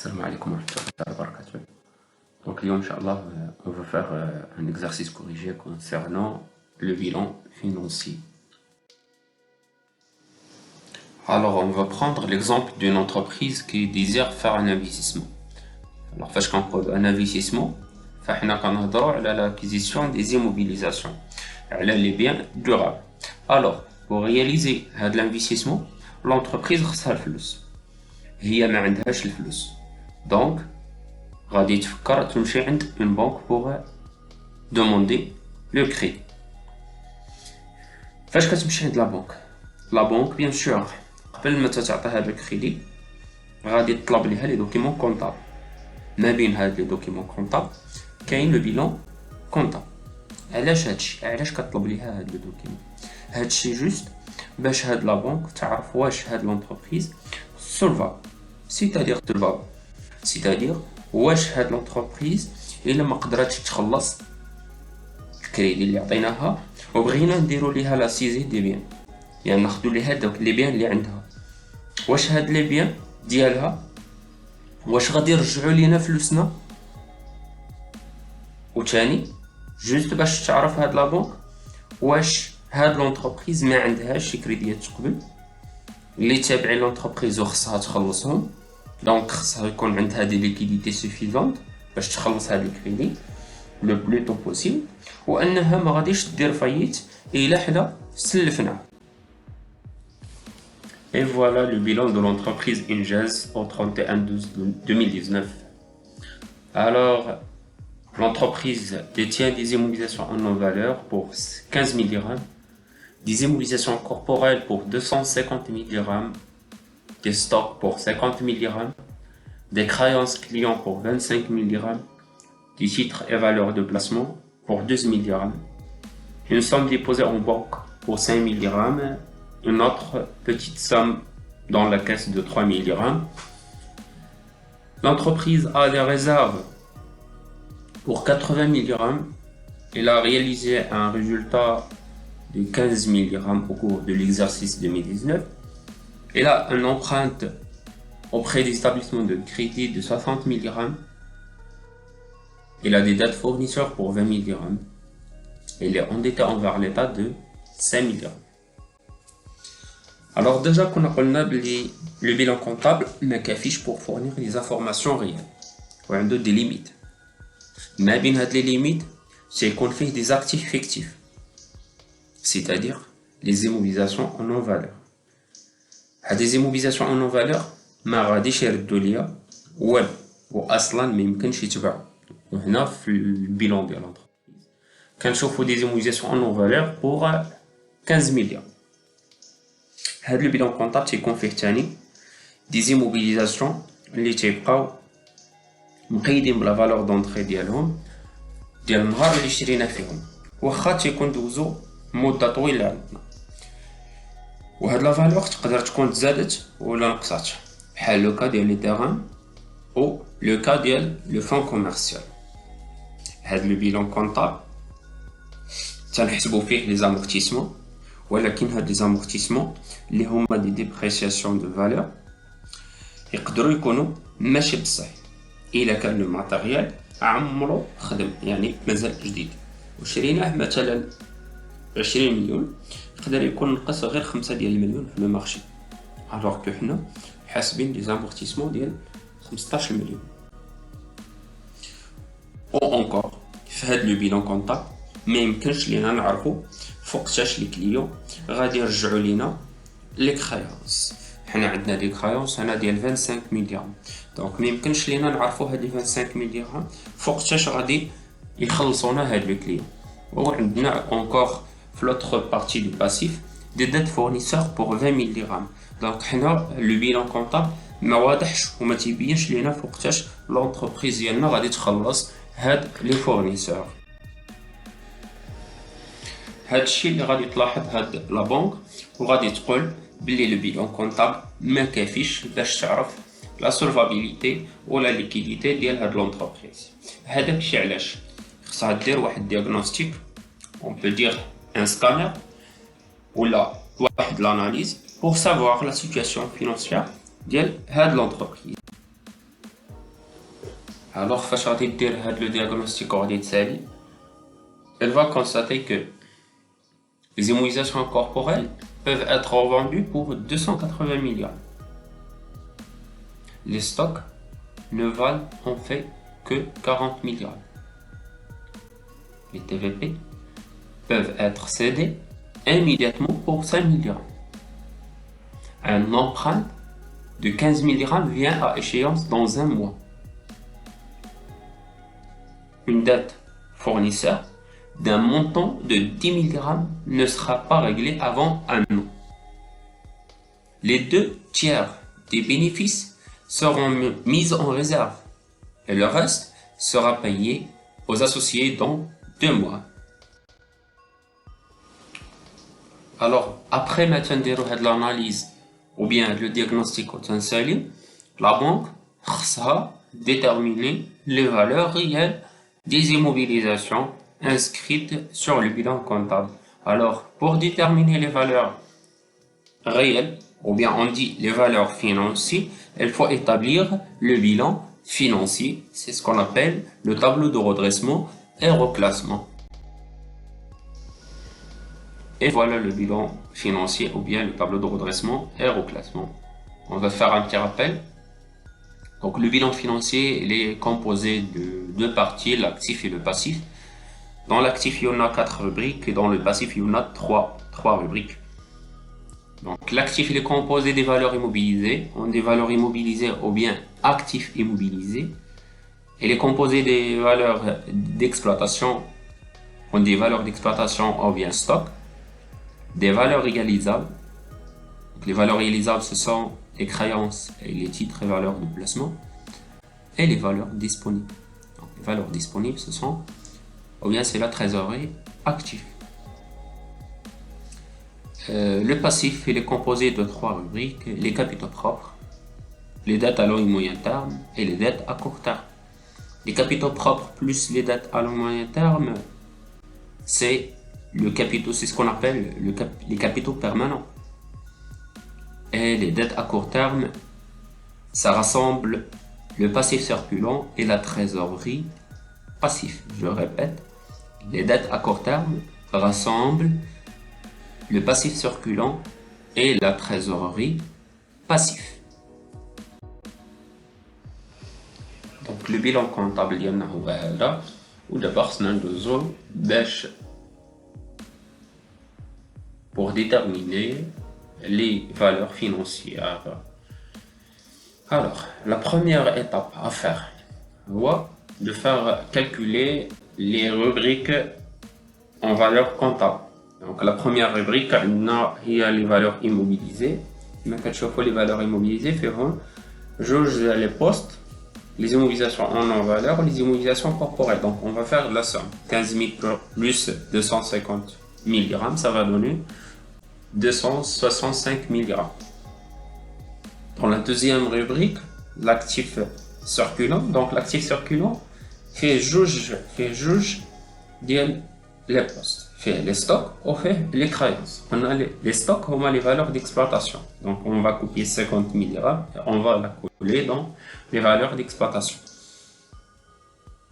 Salam alaikum wa rahmatullahi wa barakatuh. Donc, Inch'Allah, on va faire un exercice corrigé concernant le bilan financier. Alors, on va prendre l'exemple d'une entreprise qui désire faire un investissement. Alors, فاش كنقول un investissement, فاحنا كنهضروا على l'acquisition des immobilisations, على les biens durables. Alors, pour réaliser هذا l'investissement, l'entreprise خصها الفلوس. هي ما عندهاش الفلوس. Donc, غادي تفكر تمشي عند une banque pour demander le crédit. فاش كتمشي عند la banque bien sûr قبل ما تعطي هذا الكريدي غادي تطلب ليها لي دوكيمون كونطابل. ما بين هاد لي دوكيمون كونطابل كاين لو بيلون كونطابل. علاش هادشي؟ علاش كتطلب ليها هاد لو دوكيمون؟ هادشي جوست باش هاد لا بانك تعرف واش هاد لونتربريز سولفابل، سيتادير واش هاد لونتربريز الا ما قدراتش تخلص الكريدي اللي عطيناها وبغينا نديرو ليها لا سيزي دي بيان، يعني ناخدو ليها دوك لي بيان اللي عندها، واش هاد لي بيان ديالها واش غادي يرجعوا لينا فلوسنا؟ وثاني جوست باش تعرف هاد لا بانك واش هاد لونتربريز ما عندهاش شي كريديات قبل اللي تابعين لونتربريز وخصها تخلصهم، دونك خصها يكون عندها دي ليكيديتي سوفيزونت باش تخلص هاد الكريدي لو بلو طو بوسيبل، وانها ما غاديش دير فايت الا حنا سلفنا. Et voilà le bilan de l'entreprise Injaz au 31/12/2019. Alors, l'entreprise détient des immobilisations en non-valeur pour 15 000 dirhams, des immobilisations corporelles pour 250 000 dirhams, des stocks pour 50 000 dirhams, des créances clients pour 25 000 dirhams, des titres et valeurs de placement pour 12 000 dirhams, une somme déposée en banque pour 5 000 dirhams, une autre petite somme dans la caisse de 3 000 dirhams. L'entreprise a des réserves pour 80 000 dirhams. Elle a réalisé un résultat de 15 000 dirhams au cours de l'exercice 2019. Elle a une empreinte auprès des établissements de crédit de 60 000 dirhams. Elle a des dettes fournisseurs pour 20 000 dirhams. Elle est endettée envers l'État de 5 000 dirhams. Alors déjà qu'on a parlé le bilan comptable ما كافيش pour fournir les informations réelles وعنده des limites. ما بين هاد les limites c'est qu'on fait des actifs fictifs, c'est-à-dire les immobilisations en non-valeur. هاد les immobilisations en non-valeur ما غاديش يردوا ليا والو واصلا ما يمكنش يتباعوا. وهنا في البيلون ديال l'entreprise كنشوفوا des immobilisations en non-valeur pour 15 millions. هاد لو بيلون كونطابل تيكون فيه تاني دي زيموبيليزاسيون اللي تيبقاو مقيدين بلا فالور دونطري ديالهم ديال النهار اللي شرينا فيهم، واخا تيكون دوزو مده طويله عندنا، وهاد لا فالور تقدر تكون تزادت ولا نقصات بحال لو كا ديال لي تيران او لو كا ديال لو فون كوميرسيال. هاد لو بيلون كونطابل تنحسبو فيه لي زامورتيسمون، ولكن هاد لي زامورتيسمون اللي هما دي ديبريسياسيون دو فالور يقدروا يكونوا ماشي بصح الا كان لو ماتيريال عمرو خدم، يعني مازال جديد وشريناه مثلا 20 مليون يقدر يكون نقص غير 5 ديال المليون في لو مارشي، الوغ كو حنا حاسبين لي زامورتيسمون ديال 15 مليون. او انكور في هاد لو بيلون كونطابل ما يمكنش لينا نعرفوا فوقتاش لي كليون غادي يرجعوا لينا لي كريونس. حنا عندنا لي كريونس هنا ديال 25 مليون، دونك ما يمكنش لينا نعرفوا هاد لي 25 مليون فوقتاش غادي يخلصونا هاد لو كليون. وعندنا انكور في لوتر بارتي دو باسيف دي ديت فورنيسور بور 20 000 درهم، دونك حنا لو بيلون كونطابل ما واضحش وما تيبينش لينا فوقتاش لونتربريز ديالنا غادي تخلص هاد لي فورنيسور. هادشي اللي غادي تلاحظ هاد لا بانك وغادي تقول بلي لو بيلون كونطابل ما كافيش باش تعرف لا سولفابيليتي ولا ليكيديتي ديال هاد لونتربريز. هذاك الشيء علاش خصها دير واحد دياغنوستيك، اون بو دير ان سكانر ولا واحد لاناليز pour savoir la situation financière ديال هاد لونتربريز. Alors, فاش غادي دير هاد le diagnostic غادي يتسالي, elle va constater que les immunisations corporelles peuvent être revendues pour 280 milliards. Les stocks ne valent en fait que 40 milliards. Les TVP peuvent être cédés immédiatement pour 5 milliards. Un emprunt de 15 milligrammes vient à échéance dans un mois. Une dette fournisseur d'un montant de 10 milligrammes ne sera pas réglée avant un an. Les 2/3 des bénéfices seront mis en réserve et le reste sera payé aux associés dans 2 mois. Alors, après maintenant l'analyse ou bien le diagnostic potentiel, la banque va déterminer les valeurs réelles des immobilisations inscrites sur le bilan comptable. Alors, pour déterminer les valeurs réelles, ou bien on dit les valeurs financières, il faut établir le bilan financier. C'est ce qu'on appelle le tableau de redressement et reclassement. Et voilà le bilan financier ou bien le tableau de redressement et reclassement. On va faire un petit rappel. Donc le bilan financier il est composé de deux parties, l'actif et le passif. Dans l'actif, il y en a 4 rubriques et dans le passif, il y en a 3 rubriques. Donc l'actif il est composé des valeurs immobilisées, des valeurs immobilisées ou bien actifs immobilisés. Il est composé des valeurs d'exploitation, des valeurs d'exploitation ou bien stock, des valeurs réalisables. Donc, les valeurs réalisables ce sont les créances et les titres et valeurs de placement, et les valeurs disponibles. Donc, les valeurs disponibles ce sont, ou bien c'est la trésorerie active. Le passif il est composé de 3 rubriques, les capitaux propres, les dettes à long et moyen terme et les dettes à court terme. Les capitaux propres plus les dettes à long et moyen terme, c'est ce qu'on appelle les capitaux permanents. Et les dettes à court terme, ça rassemble le passif circulant et la trésorerie passive. Je répète, les dettes à court terme rassemblent le passif circulant et la trésorerie passif. Donc le bilan comptable ديالنا هو هذا ودابا خصنا ندوزو باش pour déterminer les valeurs financières. Alors, la première étape à faire est de faire calculer les rubriques en valeurs comptables. Donc, la première rubrique, il y a les valeurs immobilisées. Mais les valeurs immobilisées feront jauge les postes, les immobilisations en non-valeur, les immobilisations corporelles. Donc, on va faire la somme. 15 000 plus 250 mg, ça va donner 265 mg. Dans la deuxième rubrique, l'actif circulant. Donc, l'actif circulant fait juge les postes. Fait les stocks ou fait les créances. On a les stocks, on a les valeurs d'exploitation. Donc, on va copier 50 mg et on va la coller dans les valeurs d'exploitation.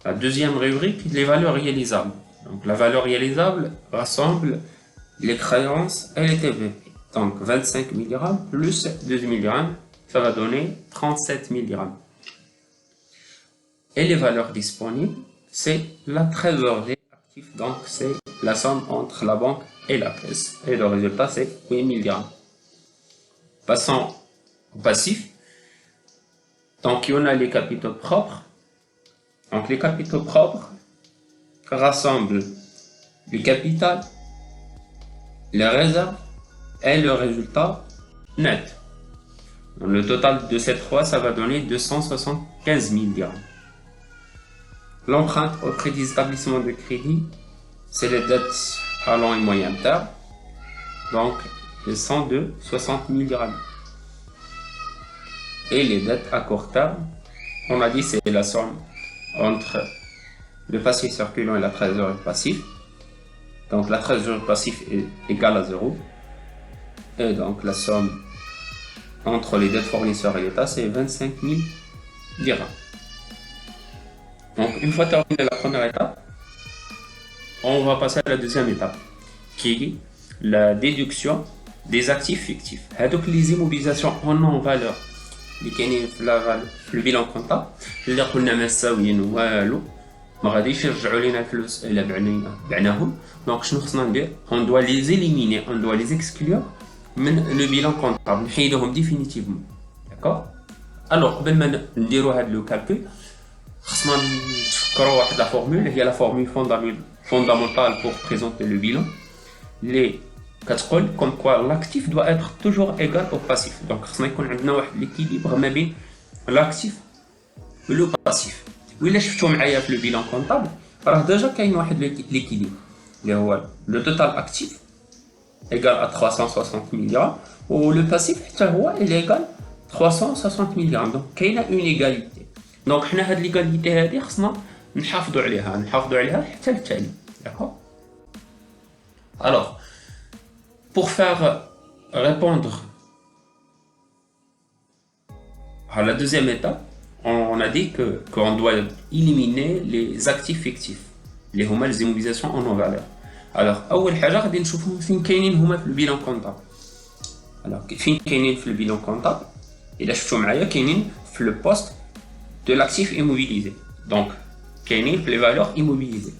La deuxième rubrique, les valeurs réalisables. Donc, la valeur réalisable rassemble les créances et les TVP. Donc, 25 mg plus 12 mg, ça va donner 37 mg. Et les valeurs disponibles, c'est la trésorerie active. Donc, c'est la somme entre la banque et la caisse. Et le résultat, c'est 8 mg. Passons au passif. Donc, il y en a les capitaux propres. Donc, les capitaux propres rassemblent le capital, les réserves et le résultat net. Donc, le total de ces trois, ça va donner 275 000 dirhams. L'empreinte auprès des établissements de crédit, c'est les dettes à long et moyen terme. Donc, elles sont de 60 000 dirhams. Et les dettes à court terme, on a dit c'est la somme entre le passif circulant et la trésorerie passive. Donc la trésorerie passive est égale à 0. Et donc la somme entre les dettes fournisseurs et l'État, c'est 25 000 dirhams. Donc, une fois terminé la première étape, on va passer à la deuxième étape, qui est la déduction des actifs fictifs. هذوك les immobilisations en non-valeur اللي كاينين في البيلان كونطابل اللي قلنا ما ساويين والو، ما غاديش يرجعوا لينا الفلوس الا بعناهم. دونك شنو خصنا ندير؟ on doit les éliminer, on doit les exclure من لو بيلان كونطابل، نحيدوهم ديفينيتيفمون. داكور. الوغ قبل ما نديرو هاد لو كالكول خصنا نتفكروا واحد لا فورمول، هي لا فورمول fondamentale pour présenter le bilan اللي كتقول comme quoi l'actif doit être toujours égal au passif. donc خصنا يكون عندنا واحد l'équilibre ما بين l'actif و لو باسيف. وإلا شفتو معايا في لو بيلان كونطابل راه ديجا كاين واحد l'équilibre اللي هو لو توتال اكتيف égal à 360 ملغ و لو باسيف حتى هو égal 360 ملغ. donc كاينه اون ايغاليتي. دونك حنا هاد ليغاليتي هادي خصنا نحافظوا عليها حتى التالي. d'accord. alors pour faire répondre à la deuxième étape, on a dit qu'on doit éliminer les actifs fictifs اللي هما les immobilisations en non-valeur. alors اول حاجه غادي نشوفوا فين كاينين هما في البيلان كونطابل. alors فين كاينين في البيلان كونطابل؟ الا شفتوا معايا كاينين في لو بوست de l'actif immobilisé. donc كاينين في لي فالور immobilisées.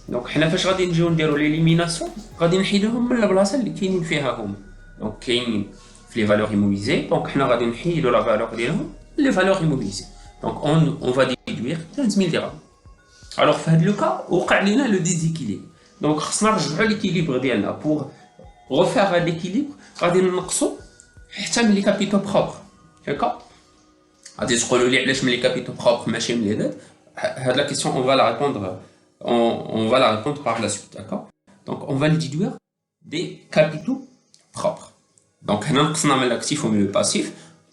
دونك حنا فاش غادي نجيو نديرو ليليميناسيون غادي نحيدوهم من البلاصه اللي كاينين فيها هما. دونك كاينين في لي فالور immobilisées، دونك حنا غادي نحيدو لا فالور ديالهم لي فالور immobilisées. دونك on va déduire 15000 درهم. الوغ في هاد لو كا وقع لينا لو ديزيكيليبر. دونك خصنا نرجعو ليكيليبر ديالنا. بوغ refaire هاد ليكيليبر غادي نقصو حتى من لي كابيتو بروبر. هكا غادي تقولوا لي علاش من لي كابيتو بروبر ماشي من لي ديت؟ هاد لا كيسيون on va la répondre. On va la répondre par la suite, d'accord. donc on va le déduire des capitaux propres. donc هنا نقصنا من l'actif ومن le passif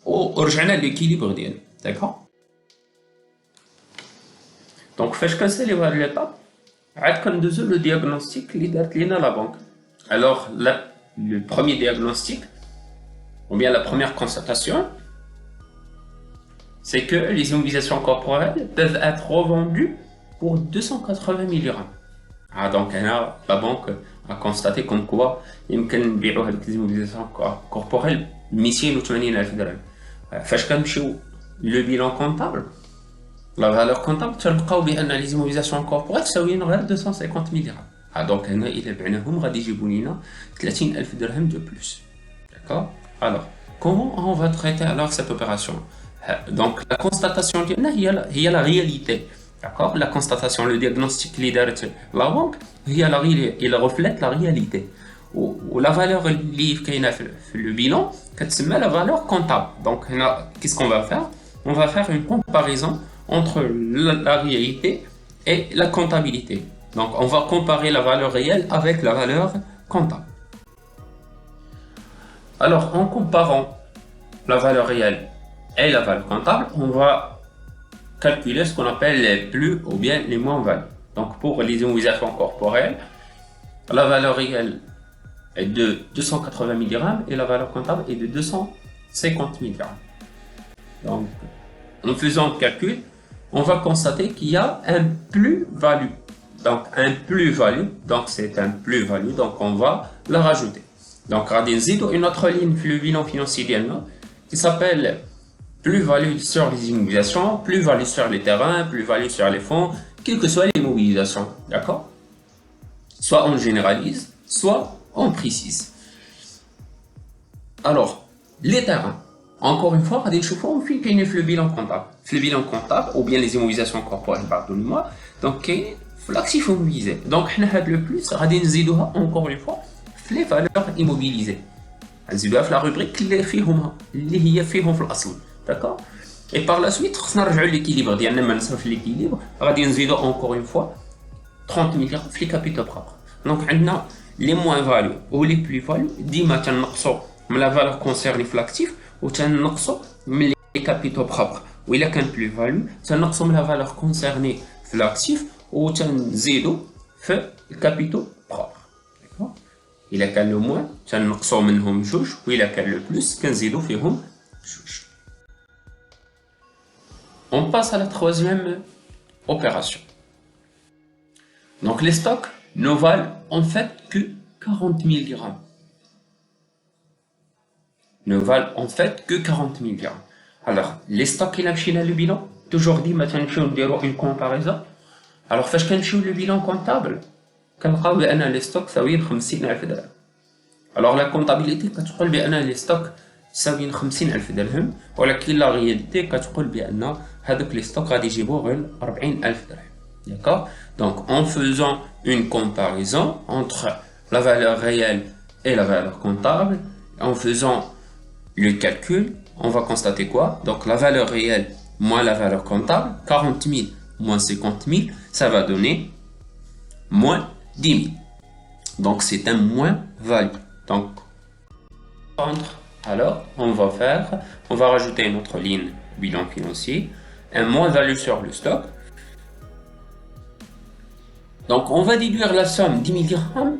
ورجعنا l'équilibre ديالنا. d'accord. donc فاش كنساليو هاد ليطاب عاد كندوزو لو دياغنوستيك اللي دارت لينا لا بنك. alors le premier diagnostic ou bien la première constatation, c'est que les immobilisations corporelles peuvent être revendues pour 280 000 dirhams. donc la banque a constaté comme quoi يمكن نبيعوا هذيك الاموبيليزاسيون كوربوريل 280 الف درهم. فاش كنمشيو لو بيلان كونطابل لا فالور كونطابل تلقاو بان لي زيموبيليزاسيون كوربوريل تساويين غير 250 000 درهم. دونك هنا الا بعناهم غادي يجيبوا لنا 30 الف درهم دو بلوس. d'accord. alors comment on va traiter alors cette opération? donc la constatation هي la réalité. d'accord. la constatation, le diagnostic اللي دارت la banque il reflète la réalité. و la valeur اللي كاينه في le bilan كتسمى la valeur comptable. donc هنا qu'est-ce qu'on va faire? on va faire une comparaison entre la réalité et la comptabilité. donc on va comparer la valeur réelle avec la valeur comptable. alors en comparant la valeur réelle et la valeur comptable, on va calculer ce qu'on appelle les plus ou bien les moins-values. donc pour les immobilisations corporelles, la valeur réelle est de 280 000 dirhams et la valeur comptable est de 250 000 dirhams. donc en faisant le calcul, on va constater qu'il y a un plus-value. donc un plus-value, donc c'est un plus-value, donc on va la rajouter. donc غادي نزيدو une autre ligne في le bilan financier ديالنا qui s'appelle plus-value sur les immobilisations, plus-value sur les terrains, plus-value sur les fonds, quelle que soit l'immobilisation. d'accord. soit on généralise, soit on précise. alors les terrains, encore une fois غادي نشوفوهم فين كاينين في le bilan comptable. في le bilan comptable ou bien les immobilisations corporelles, pardonnez-moi. donc كاين في l'actif immobilisé. donc حنا هاد لو بلس غادي نزيدوها encore une fois في les valeurs immobilisées. نزيدوها في la rubrique اللي هي فيهم في الاصل. d'accord. et par la suite خصنا نرجعوا لليكيليبر ديالنا. ما ننساوش ليكيليبر غادي نزيدو encore une fois 30 000 dirhams في les capitaux propres. donc عندنا les moins-values ou les plus-values ديما تنقصوا من la valeur concernée في l'actif وتنقصوا من les capitaux propres. وإلا كان plus-value تنقصوا من la valeur concernée في l'actif وتنزيدوا في les capitaux propres. d'accord. إلا كان لو موان تنقصوا منهم جوج وإلا كان لو بلس كنزيدوا فيهم جوج. On passe à la troisième opération. Donc les stocks ne valent en fait que 40 000 dirhams. Ne valent en fait que 40 000 dirhams. Alors, les stocks il a le bilan, toujours dit, maintenant une comparaison. Alors, فاش كنمشيو le bilan comptable, كنلقاو بأن les stocks ساويين 50,000 درهم. Alors, la comptabilité كتقول بأن les stocks ساويين 50,000 درهم, ولكن la réalité كتقول بأن هذوك les stocks غادي يجيبوا غير 40,000 درهم. D'accord? Donc, en faisant une comparaison entre la valeur réelle et la valeur comptable, en faisant le calcul, on va constater quoi? Donc, la valeur réelle moins la valeur comptable, 40 000 moins 50 000, ça va donner moins 10 000. Donc, c'est un moins-value. Donc, alors, on va rajouter une autre ligne bilan financier, un moins-value sur le stock. Donc, on va déduire la somme 10 000 dirhams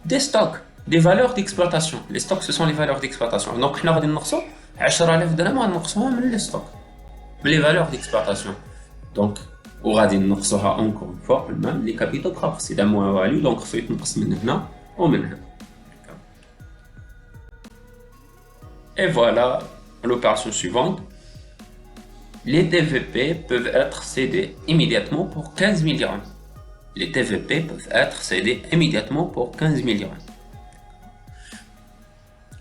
des stocks, des valeurs d'exploitation. Les stocks, ce sont les valeurs d'exploitation. Donc, on va déduire 10,000 dirhams من les stocks, les valeurs d'exploitation. Donc, on va déduire encore une fois les capitaux propres. C'est d'un moins-value, donc il faut نقص من هنا ومن هنا. Et voilà l'opération suivante. Les TVP peuvent être cédés immédiatement pour 15 000 dirhams. Les TVP peuvent être cédés immédiatement pour 15 000 dirhams.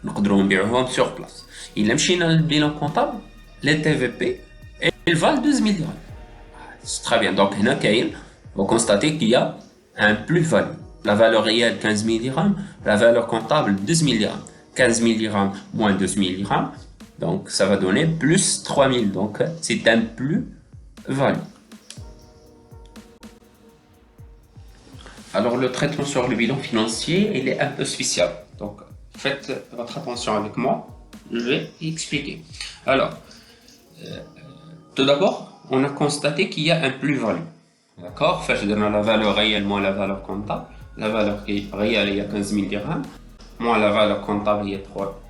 نقدروا نبيعوهم sur place. إلا مشينا للبيلان comptable, les TVP ils valent 12 000 dirhams. C'est très bien. Donc هنا كاين, vous constatez qu'il y a un plus-value. La valeur réelle 15 000 dirhams, la valeur comptable 12 000 dirhams. 15 000 dirhams moins 12 000 dirhams, donc ça va donner plus 3 000. Donc c'est un plus-value. Alors le traitement sur le bilan financier, il est un peu spécial. Donc faites votre attention avec moi, je vais expliquer. Alors, tout d'abord, on a constaté qu'il y a un plus-value. D'accord? Je donne la valeur réelle moins la valeur comptable. La valeur réelle, il y a 15 000 dirhams. Moins la valeur comptable, il y a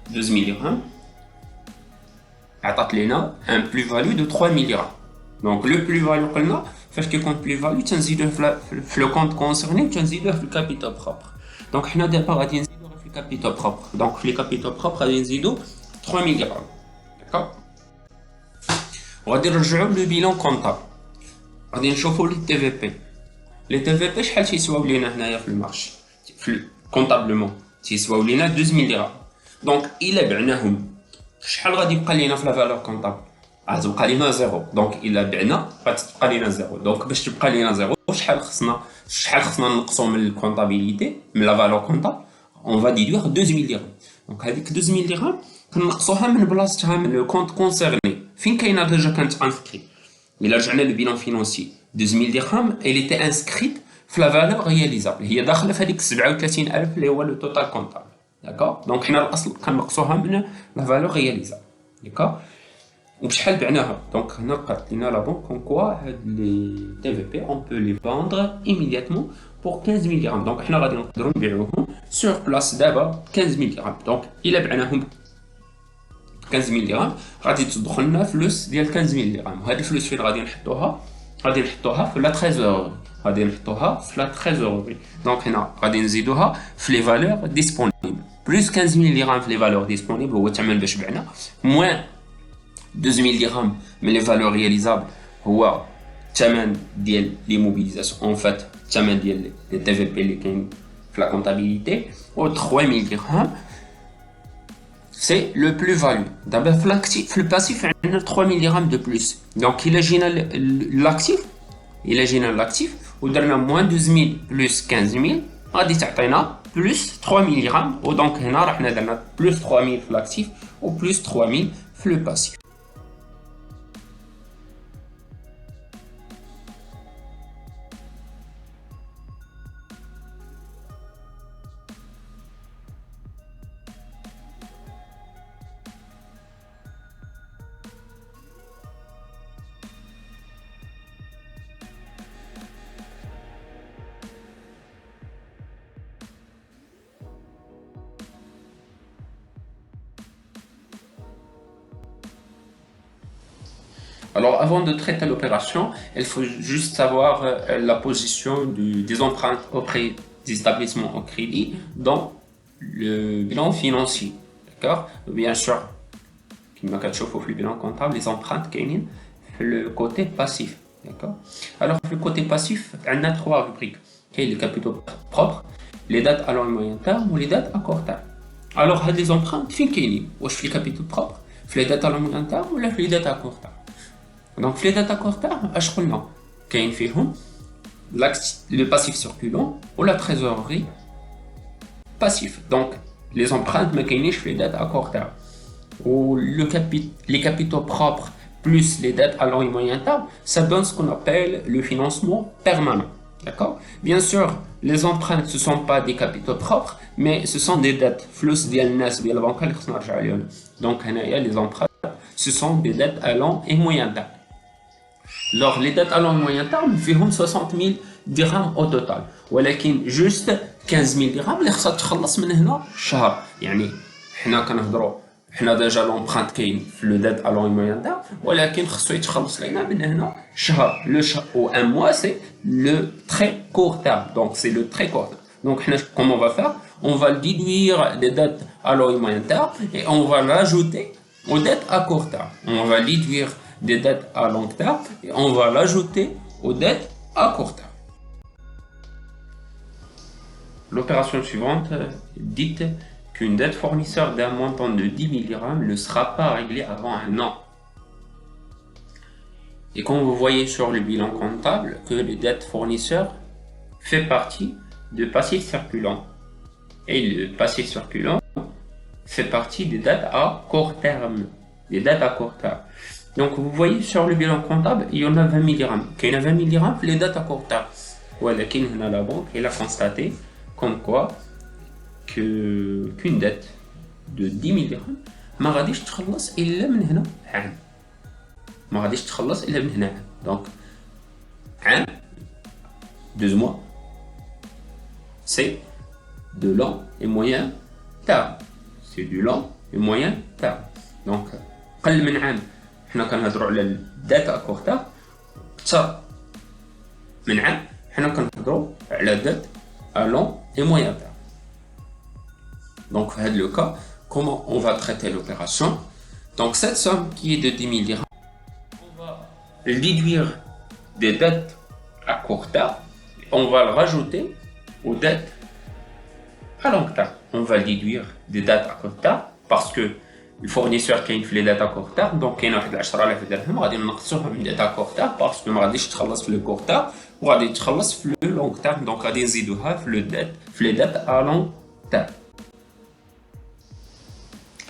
12 000 dirhams. عطات لنا un plus-value de 3 000 dirhams. Donc le plus-value قلنا فاش كيكون plus-value تنزيدوه في le compte concerné وتنزيدوه في le capital propre. Donc حنا دابا غادي نزيدوه في le capital propre. Donc في le capital propre غادي نزيدو 3 000 dirhams. D'accord? وغادي نرجعوا le bilan comptable. غادي نشوفوا les TVP. Les TVP شحال تيسواو لينا هنايا في المارشي في comptablement تيسواو لينا 12 000 درهم. دونك الا بعناهم شحال غادي يبقى لينا في لا فالور كونطابل؟ غتبقى لينا زيرو. دونك الا بعنا غتبقى لينا زيرو. دونك باش تبقى لينا زيرو شحال خصنا نقصوا من الكونطابيليتي من لا فالور كونطابل؟ اون فا ديدوير 12000 درهم. دونك هذيك 12000 درهم كنقصوها من بلاصتها من لو كونت كونسيرني فين كاينه ديجا كانت انسكري. الا رجعنا للبيلان فينونسي 12000 درهم elle était inscrite في لا فالور رياليزابل, هي داخله في هذيك 37000 اللي هو لو توتال كونطابل. داكور؟ دونك حنا الاصل كنقصوها من لا فالور رياليزابل. داكور؟ وبشحال بعناها؟ دونك هنا قالت لنا لا بونك كون كوا هاد لي تي في بي اون بو لي فوندر ايميدياتمون بور 15000 درهم. دونك حنا غادي نقدروا نبيعوهم سور بلاص دابا 15000 درهم. دونك الا بعناهم 15000 درهم غادي تدخل لنا فلوس ديال 15000 درهم. وهاد الفلوس فين غادي نحطوها؟ غادي نحطوها في لا تريزوري. غادي نحطوها في لا تريزوري. دونك هنا غادي نزيدوها في لي فالور ديسپونيبل بلس 15000 درهم في لي فالور ديسپونيبل هو الثمن باش بعنا, موان 12000 درهم من لي فالور رياليزابل هو الثمن ديال لي موبيليزاسيون اون فات الثمن ديال لي تي في بي اللي كاين في لا كونطابيليتي, و 3000 درهم c'est le plus-value. D'abord, le passif, on a 3000 dirhams de plus. Donc, il a l'actif, ou donne moins 12 000 plus 15 000, on a plus 3000 dirhams, ou donc, on a plus 3000 l'actif, ou plus 3000 le passif. Alors, avant de traiter l'opération, il faut juste savoir la position des empreintes auprès des établissements au crédit dans le bilan financier. D'accord? Bien sûr, كما كتشوفوا في le bilan comptable, les empreintes كاينين في le côté passif. D'accord? Alors, le côté passif, on a trois rubriques. Les capitaux propres, les dettes à long et moyen terme ou les dettes à court terme. Alors, les empreintes, فين كاينين؟ واش في les capitaux propres, في les dettes à long et moyen terme ou في les dettes à court terme. Donc, les dettes à court terme, اش قلنا؟ كاين فيهم le passif circulant ou la trésorerie passif. Donc, les empreintes, ما كاينينش في les dettes à court terme. Ou les capitaux propres plus les dettes à long et moyen terme, ça donne ce qu'on appelle le financement permanent. D'accord? Bien sûr, les empreintes, ce ne sont pas des capitaux propres, mais ce sont des dettes. Flux ديال الناس ديال البنك اللي خصنا نرجع عليهم. Donc, هنايا les empreintes, ce sont des dettes à long et moyen terme. Alors, les dettes à long et moyen terme, فيهم 60 000 dirhams au total. ولكن juste 15 000 dirhams اللي خصها تخلص من هنا شهر. يعني حنا كنهضروا حنا ديجا لومبرانت كاين في لو ديت ا لون موين تاع ولكن خصو يتخلص لينا من هنا شهر لو شهر او ان موا سي لو تري كور تيرم دونك سي لو تري كور تيرم دونك حنا كومون فا فير اون فا ديدوير دي ديت ا لون موين تاع اي اون فا لاجوتي aux dettes à court terme. On va déduire des dettes à long terme et on va l'ajouter aux dettes à court terme. L'opération suivante dite qu'une dette fournisseur d'un montant de 10 000 dirhams ne sera pas réglée avant un an. Et comme vous voyez sur le bilan comptable que les dettes fournisseurs fait partie de passifs circulants. Et le passif circulant fait partie des dettes à court terme. Des dettes à court terme. Donc vous voyez sur le bilan comptable, il y en a 20 000 dirhams. Il y en a 20 000 dirhams les dettes à court terme. ولكن هنا la banque elle a constaté comme quoi qu'une dette de 10 000 dirhams ما غاديش تخلص الا من هنا عام. ما غاديش تخلص الا من هنا عام. Donc عام 12 mois c'est de long et moyen terme. C'est du long et moyen terme. Donc قل من عام حنا كنهضروا على الدات à court terme. اكثر من عام حنا كنهضروا على دات à long et moyen terme. Donc, dans le cas, comment on va traiter l'opération? Donc, cette somme qui est de 10 000 dirhams, on va déduire des dettes à court terme. On va le rajouter aux dettes à long terme. On va déduire des dettes à court terme parce que le fournisseur qui a fait les dettes à court terme, donc il y a 10,000 dirhams, on va نقصوها من dettes à court terme parce que ما غاديش تخلص في le court terme وغادي تخلص في le long terme. Donc, غادي نزيدوها في les dettes à long terme.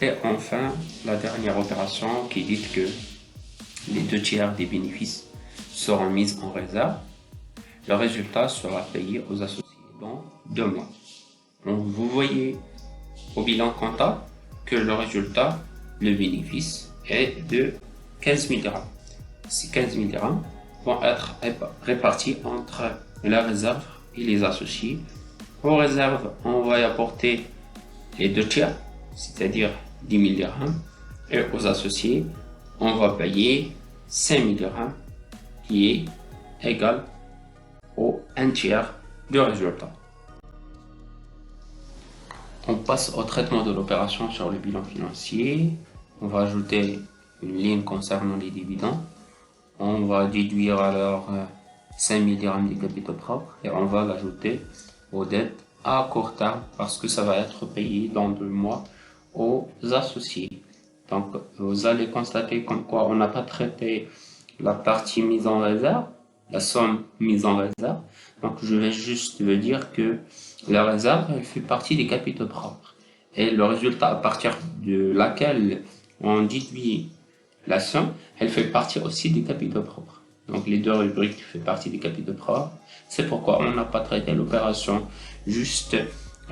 Et enfin, la dernière opération qui dit que les 2/3 des bénéfices seront mis en réserve. Le résultat sera payé aux associés dans 2 mois. Donc, vous voyez au bilan comptable que le résultat, le bénéfice, est de 15 000 dirhams. Ces 15 000 dirhams vont être répartis entre la réserve et les associés. Aux réserves, on va y apporter les 2/3, c'est-à-dire 10 000 dirhams, et aux associés, on va payer 5 000 dirhams, qui est égal au 1/3 du résultat. On passe au traitement de l'opération sur le bilan financier. On va ajouter une ligne concernant les dividendes. On va déduire alors 5 000 dirhams des capitaux propres et on va l'ajouter aux dettes à court terme parce que ça va être payé dans 2 mois aux associés. Donc, vous allez constater comme quoi on n'a pas traité la partie mise en réserve, la somme mise en réserve. Donc, je vais juste vous dire que la réserve elle fait partie des capitaux propres. Et le résultat à partir de laquelle on déduit la somme, elle fait partie aussi des capitaux propres. Donc, les 2 rubriques font partie des capitaux propres. C'est pourquoi on n'a pas traité l'opération. Juste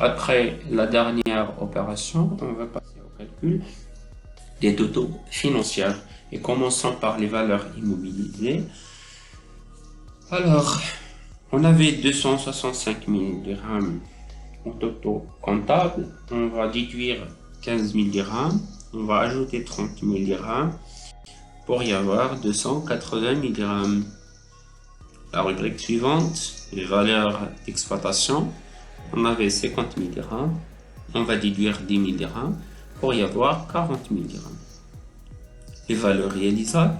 après la dernière opération, on va passer au calcul des totaux financiers. Et commençons par les valeurs immobilisées. Alors, on avait 265 000 dirhams en totaux comptable. On va déduire 15 000 dirhams. On va ajouter 30 000 dirhams. pour y avoir 280 mg. La rubrique suivante, les valeurs d'exploitation, on avait 50 mg, on va déduire 10 mg pour y avoir 40 mg. Les valeurs réalisables,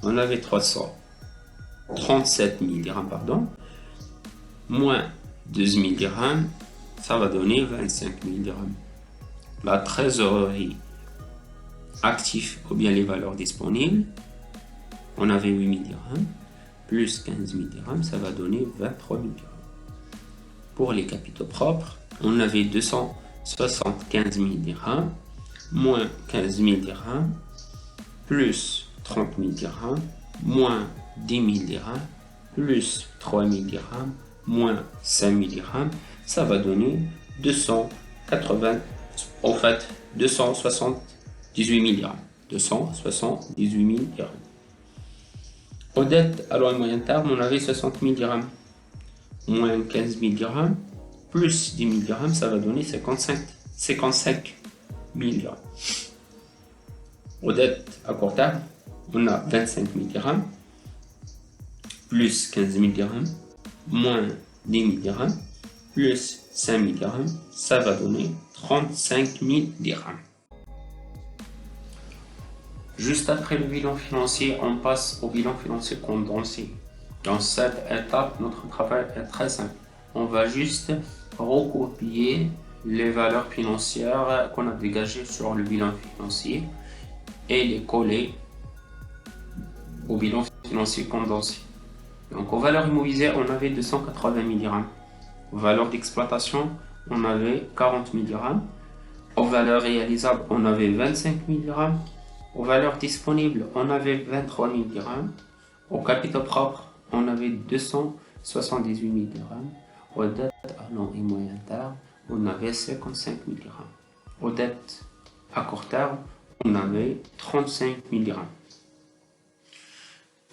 on avait 337 mg, moins 12 mg, ça va donner 25 mg. La trésorerie active ou bien les valeurs disponibles, on avait 8 mg, plus 15 mg, ça va donner 23 mg. Pour les capitaux propres, on avait 275 mg, moins 15 mg, plus 30 mg, moins 10 mg, plus 3 mg, moins 5 mg, ça va donner 278 mg. 278 mg. Aux dettes à long et moyen terme, on avait 60 mg, moins 15 mg, plus 10 mg, ça va donner 55 mg. Aux dettes à court terme, on a 25 mg, plus 15 mg, moins 10 mg, plus 5 mg, ça va donner 35 mg. Juste après le bilan financier, on passe au bilan financier condensé. Dans cette étape, notre travail est très simple. On va juste recopier les valeurs financières qu'on a dégagées sur le bilan financier et les coller au bilan financier condensé. Donc aux valeurs immobilisées, on avait 280 mg. Aux valeurs d'exploitation, on avait 40 mg. Aux valeurs réalisables, on avait 25 mg. Aux valeurs disponibles, on avait 23 mg. Aux capitaux propres, on avait 278 mg. Aux dettes à long et moyen terme, on avait 55 mg. Aux dettes à court terme, on avait 35 mg.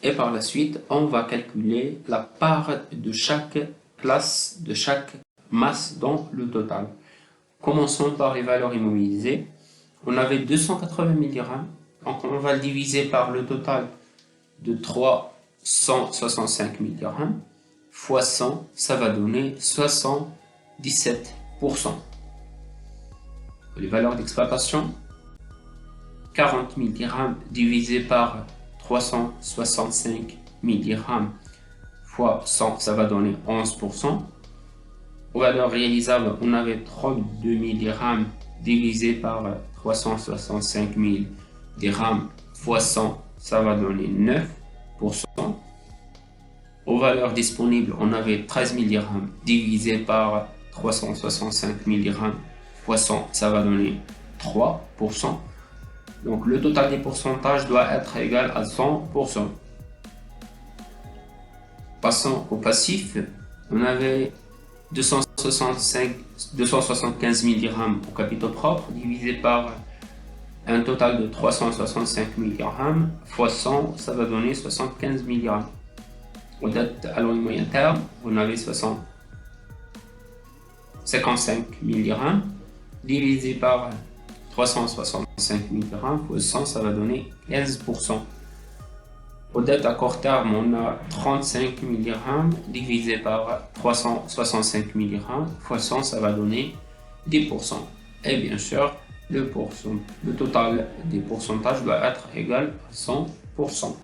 Et par la suite, on va calculer la part de chaque place, de chaque masse dans le total. Commençons par les valeurs immobilisées. On avait 280 mg. Donc on va le diviser par le total de 365 mg fois 100, ça va donner 77%. Les valeurs d'exploitation, 40 mg divisé par 365 mg fois 100, ça va donner 11%. Aux valeurs réalisables, on avait 32 mg divisé par 365 mg fois 100, ça va donner 9%. Aux valeurs disponibles, on avait 13 mg divisé par 365 mg fois 100, ça va donner 3%. Donc le total des pourcentages doit être égal à 100%. Passons au passif, on avait 275 mg au capitaux propres divisé par un total de 365 mg fois 100, ça va donner 75 mg. Aux dettes à long et moyen terme, on avait 55 mg divisé par 365 mg fois 100, ça va donner 15%. Aux dettes à court terme, on a 35 mg divisé par 365 mg fois 100, ça va donner 10%. Et bien sûr, le total des pourcentages doit être égal à 100%.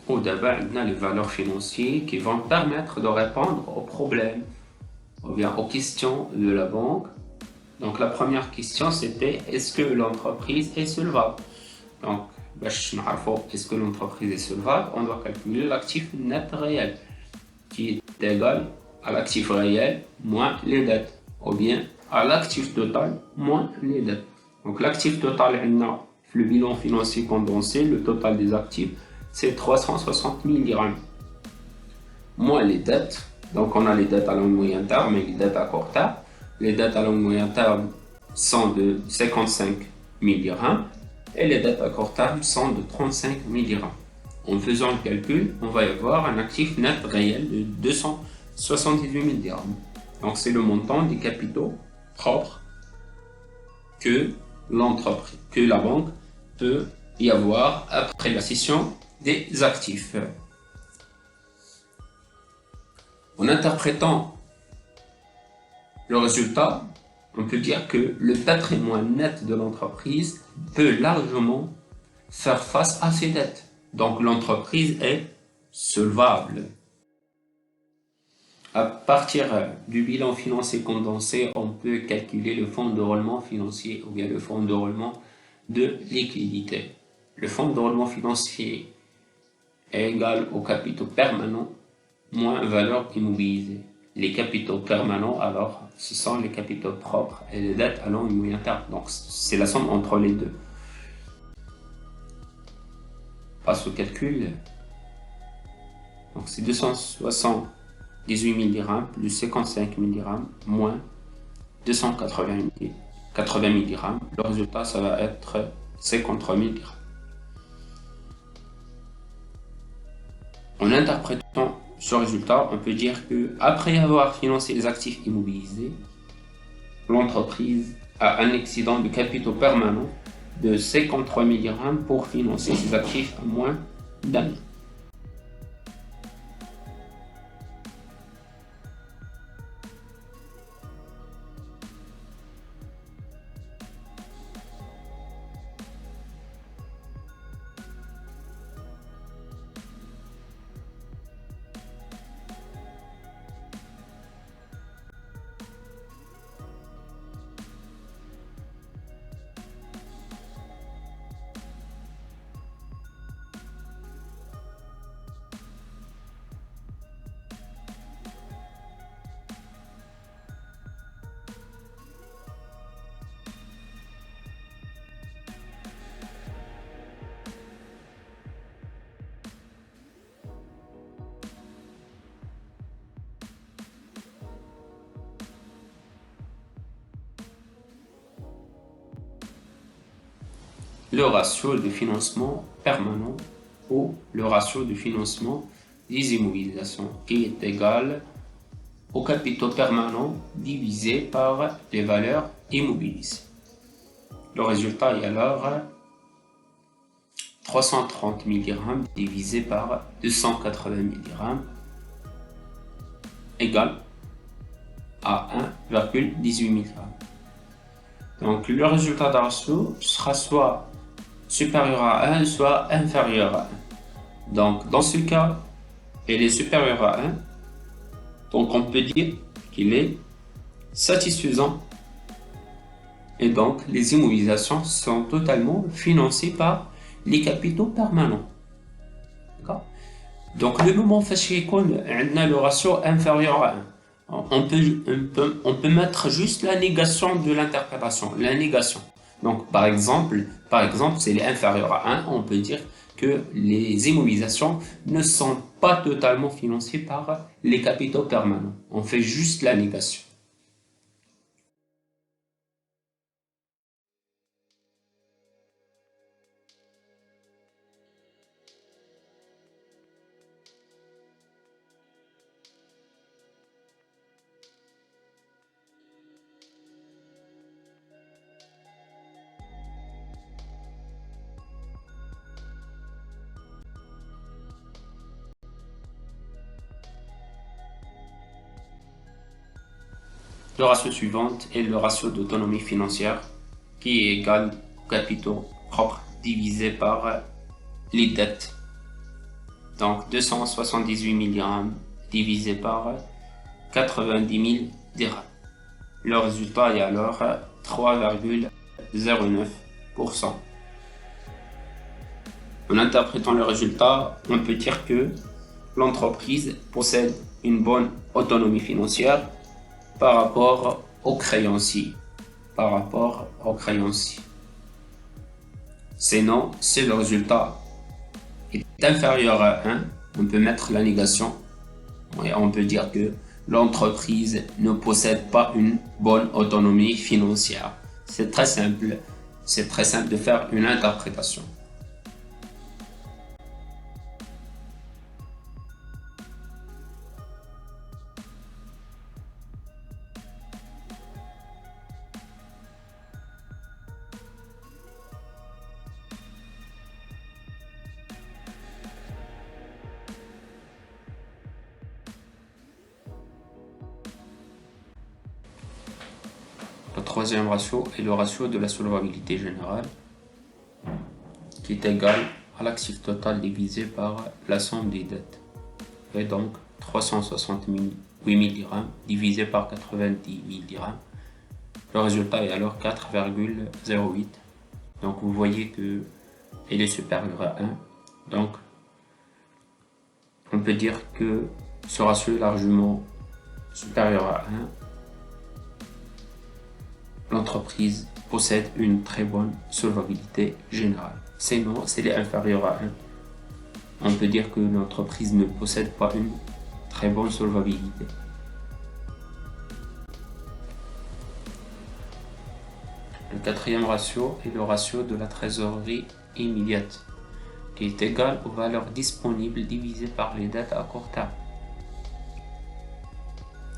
Au début, on a les valeurs financières qui vont permettre de répondre aux problèmes ou bien aux questions de la banque. Donc la première question c'était est-ce que l'entreprise est solvable? Donc est-ce que l'entreprise est solvable? On doit calculer l'actif net réel qui est égal à l'actif réel moins les dettes, ou bien à l'actif total moins les dettes. Donc l'actif total, on a le bilan financier condensé, le total des actifs, c'est 360 000 dirhams. Moins les dettes, donc on a les dettes à long et moyen terme et les dettes à court terme. Les dettes à long et moyen terme sont de 55 000 dirhams et les dettes à court terme sont de 35 000 dirhams. En faisant le calcul, on va y avoir un actif net réel de 278 000 dirhams. Donc c'est le montant des capitaux propres que la banque peut y avoir après la cession des actifs. En interprétant le résultat, on peut dire que le patrimoine net de l'entreprise peut largement faire face à ses dettes. Donc l'entreprise est solvable. À partir du bilan financier condensé, on peut calculer le fonds de roulement financier ou bien le fonds de roulement de liquidité. Le fonds de roulement financier est égal au capitaux permanent moins valeur immobilisée. Les capitaux permanents, alors, ce sont les capitaux propres et les dettes à long et moyen terme. Donc, c'est la somme entre les deux. Passe au calcul. Donc, c'est 278 000 dirhams plus 55 000 dirhams moins 280 000 dirhams. Le résultat, ça va être 53 000 dirhams. En interprétant ce résultat, on peut dire que après avoir financé les actifs immobilisés, l'entreprise a un excédent de capitaux permanent de 53 000 dirhams pour financer ses actifs à moins d'un an. Le ratio de financement permanent ou le ratio de financement des immobilisations qui est égal au capitaux permanent divisé par les valeurs immobilisées. Le résultat est alors 330 000 dirhams divisé par 280 000 dirhams égale à 1,18 000 dirhams. Donc le résultat d'un ratio sera soit supérieur à 1, soit inférieur à 1. Donc dans ce cas, il est supérieur à 1. Donc on peut dire qu'il est satisfaisant. Et donc les immobilisations sont totalement financées par les capitaux permanents. D'accord? Donc le moment où on a le ratio inférieur à 1, on peut mettre juste la négation de l'interprétation, la négation. Donc par exemple, c'est inférieur à 1, on peut dire que les immobilisations ne sont pas totalement financées par les capitaux permanents. On fait juste la négation. Le ratio suivant est le ratio d'autonomie financière qui est égal au capitaux propres divisé par les dettes. Donc 278 000 dirhams divisé par 90 000 dirhams. Le résultat est alors 3,09%. En interprétant le résultat, on peut dire que l'entreprise possède une bonne autonomie financière par rapport aux créanciers. Sinon, si le résultat est inférieur à 1, on peut mettre la négation et on peut dire que l'entreprise ne possède pas une bonne autonomie financière. C'est très simple de faire une interprétation. troisième ratio est le ratio de la solvabilité générale, qui est égal à l'actif total divisé par la somme des dettes. Et donc 368 000 dirhams divisé par 90 000 dirhams. Le résultat est alors 4,08. Donc vous voyez que il est supérieur à 1. Donc on peut dire que ce ratio est largement supérieur à 1. L'entreprise possède une très bonne solvabilité générale. Sinon, s'il est inférieur à 1, on peut dire que l'entreprise ne possède pas une très bonne solvabilité. Le quatrième ratio est le ratio de la trésorerie immédiate, qui est égal aux valeurs disponibles divisées par les dettes à court terme.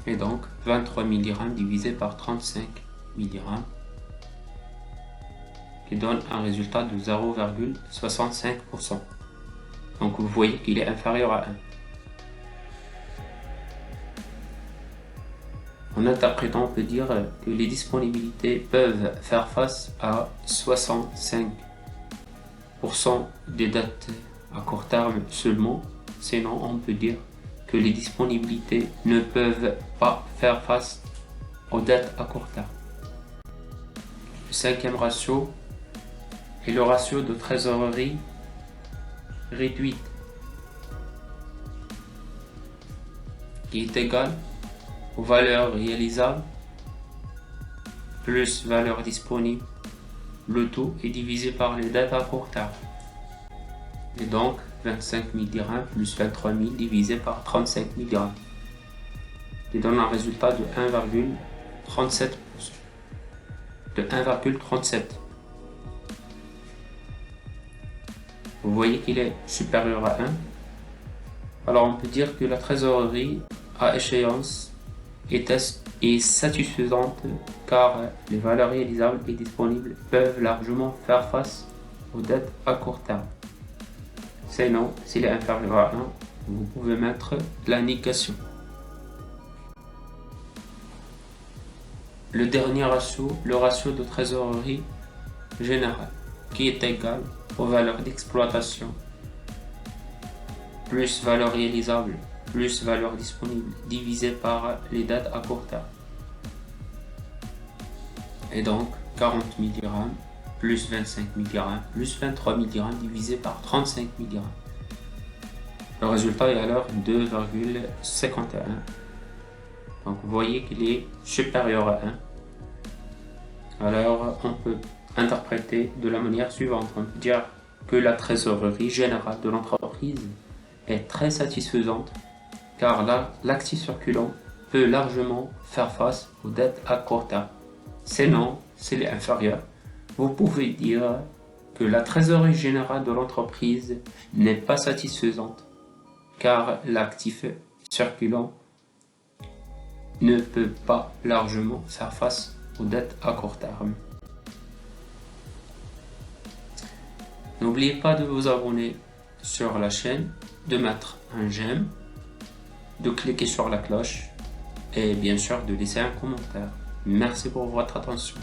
Et donc 23 000 dirhams divisé par 35 000 dirhams, qui donne un résultat de 0,65%. Donc vous voyez qu'il est inférieur à 1. En interprétant, on peut dire que les disponibilités peuvent faire face à 65% des dettes à court terme seulement. Sinon, on peut dire que les disponibilités ne peuvent pas faire face aux dettes à court terme. Le cinquième ratio est le ratio de trésorerie réduite, qui est égal aux valeurs réalisables plus valeurs disponibles. Le tout est divisé par les dettes à court terme. Et donc 25 000 dirhams plus 23 000 divisé par 35 000 dirhams, qui donne un résultat de 1,37%. De 1,37. Vous voyez qu'il est supérieur à 1. Alors on peut dire que la trésorerie à échéance est satisfaisante, car les valeurs réalisables et disponibles peuvent largement faire face aux dettes à court terme. Sinon, s'il est inférieur à 1, vous pouvez mettre la négation. Le dernier ratio, le ratio de trésorerie générale, qui est égal aux valeurs d'exploitation plus valeur réalisable plus valeur disponible divisé par les dettes à court terme. Et donc 40 000 dirhams plus 25 000 dirhams plus 23 000 dirhams divisé par 35 000 dirhams. Le résultat est alors 2,51. Donc vous voyez qu'il est supérieur à 1. Alors on peut interpréter de la manière suivante. On peut dire que la trésorerie générale de l'entreprise est très satisfaisante, car là, l'actif circulant peut largement faire face aux dettes à court terme. Sinon, s'il est inférieur, vous pouvez dire que la trésorerie générale de l'entreprise n'est pas satisfaisante, car l'actif circulant ne peut pas largement faire face aux dettes à court terme. N'oubliez pas de vous abonner sur la chaîne, de mettre un j'aime, de cliquer sur la cloche et bien sûr de laisser un commentaire. Merci pour votre attention.